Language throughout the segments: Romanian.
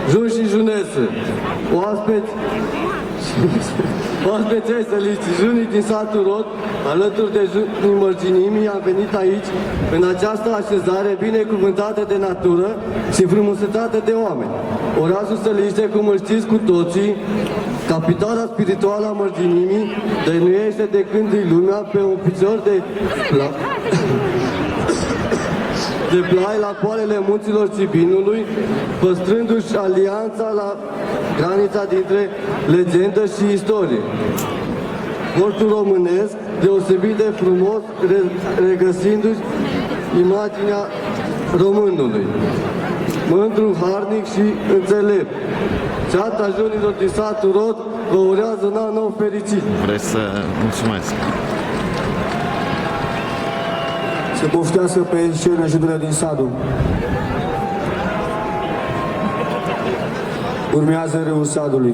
Jun și junețe, oaspeți ai săliți, junii din satul Rod, alături de junii Mărginimii, am venit aici, în această așezare binecuvântată de natură și frumusețată de oameni. Orașul Săliște, cum îl știți cu toții, capitala spirituală a Mărginimii, dăinuiește de când e lumea pe un picior de plai la poalele munților Cibinului, păstrându-și alianța la granița dintre legendă și istorie. Portul românesc, deosebit de frumos, regăsindu-și imaginea românului, mândru, harnic și înțelept. Ceata junilor din satul Rod vă urează un an nou fericit. Vreți să mulțumesc? Să poftească pe scenă judurile din Sadu. Urmează Râul Sadului.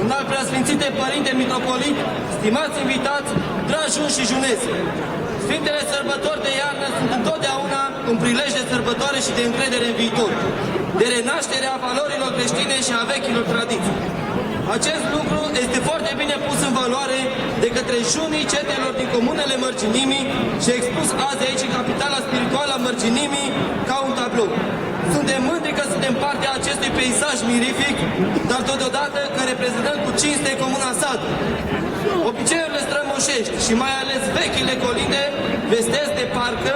Înalt Preasfințite Părinte Mitropolit, stimați invitați, dragi juni și junese, Sfintele sărbători de iarnă sunt întotdeauna un prilej de sărbătoare și de încredere în viitor, de renaștere a valorilor creștine și a vechilor tradiții. Acest lucru este foarte bine pus în valoare de către junii cetelor din comunele Mărginimii și expus azi aici în capitala spirituală a Mărginimii ca un tablou. Suntem mândri că suntem parte a acestui peisaj mirific, dar totodată că reprezentăm cu cinste comuna Sadu. Obiceiurile strămoșești și mai ales vechile colinde vestesc de parcă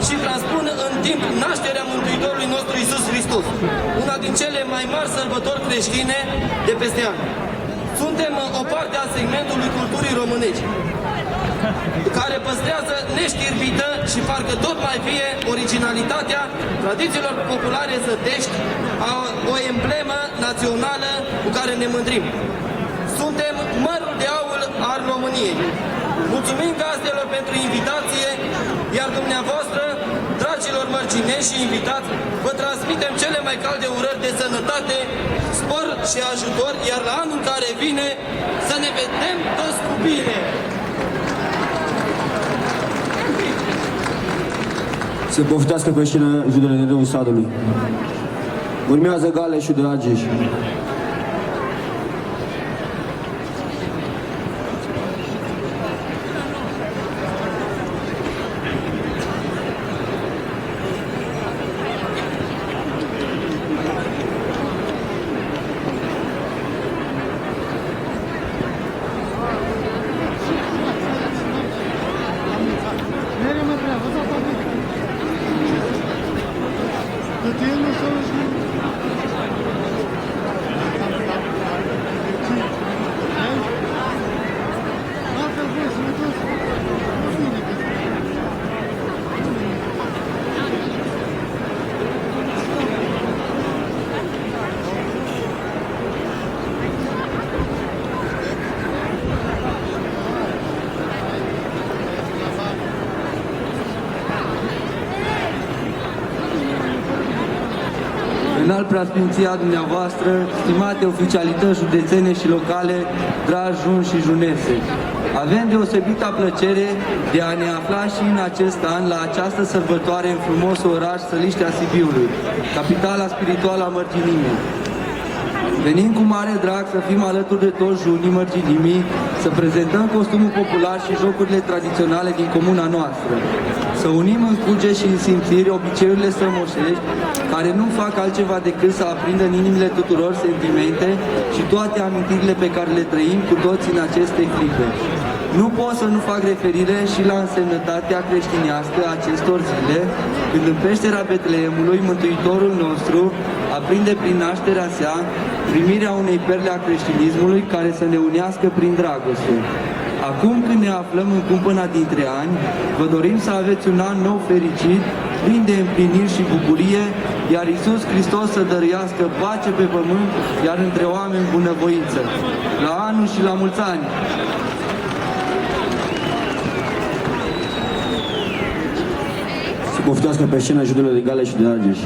și transpun în timp nașterea Mântuitorului nostru Iisus Hristos, una din cele mai mari sărbători creștine de peste an. Suntem o parte a segmentului culturii românești, care păstrează neștirbită și parcă tot mai vie originalitatea tradițiilor populare sătești, o emblemă națională cu care ne mândrim. Suntem mărul de aur al României. Mulțumim gazdelor pentru invitație, iar dumneavoastră, dragilor mărginești și invitați, vă transmitem cele mai calde urări de sănătate, spor și ajutor, iar la anul care vine să ne vedem toți cu bine! Să poftească pe scenă judurile din Râul Sadului. Urmează Galeșul de Argeș. Înalt Preasfinția dumneavoastră, stimate oficialități județene și locale, dragi juni și junese, avem deosebită plăcere de a ne afla și în acest an la această sărbătoare în frumosul oraș Săliștea Sibiului, capitala spirituală a Mărginimii. Venim cu mare drag să fim alături de toți junii mărginimii, să prezentăm costumul popular și jocurile tradiționale din comuna noastră, să unim în cuge și în simțiri obiceiurile strămoșești, care nu fac altceva decât să aprindă în inimile tuturor sentimente și toate amintirile pe care le trăim cu toți în aceste clipe. Nu pot să nu fac referire și la însemnătatea creștinească a acestor zile, când în peștera Betleemului Mântuitorul nostru aprinde prin nașterea sa primirea unei perle a creștinismului care să ne unească prin dragoste. Acum când ne aflăm în cumpăna dintre ani, vă dorim să aveți un an nou fericit, plin de împliniri și bucurie, iar Iisus Hristos să dăruiască pace pe pământ, iar între oameni bunăvoință. La anul și la mulți ani! Să poftească pe scenă județele de Gale și de Argeș.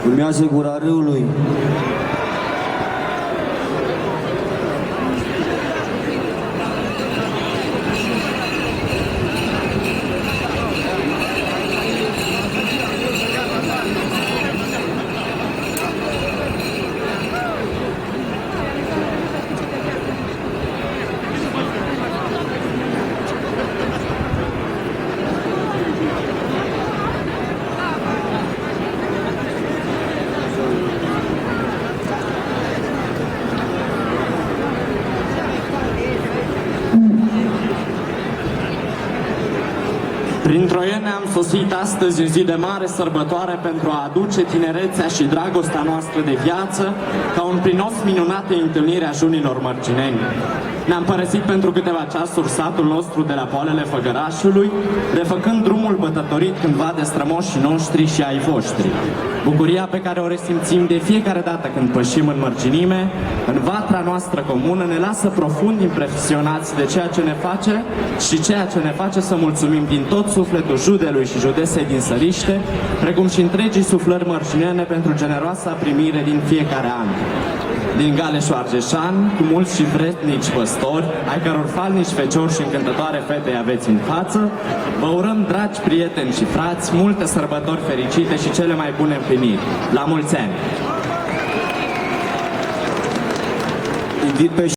Urmează Gura Râului. Prin Troiene am sosit astăzi în zi de mare sărbătoare pentru a aduce tinerețea și dragostea noastră de viață ca un prinos minunat de întâlnire a junilor mărgineni. Ne-am părăsit pentru câteva ceasuri satul nostru de la poalele Făgărașului, refăcând drumul bătătorit cândva de strămoșii noștri și ai voștri. Bucuria pe care o resimțim de fiecare dată când pășim în mărginime, în vatra noastră comună, ne lasă profund impresionați de ceea ce ne face și ceea ce ne face să mulțumim din tot sufletul judelui și judesei din Săriște, precum și întregii suflări mărginene pentru generoasa primire din fiecare an. Din Galeșul Argeșan, cu mulți și vretnici păstori, ai căror falnici feciori și încântătoare fete aveți în față, vă urăm, dragi prieteni și frați, multe sărbători fericite și cele mai bune împliniri. La mulți ani! Invit pe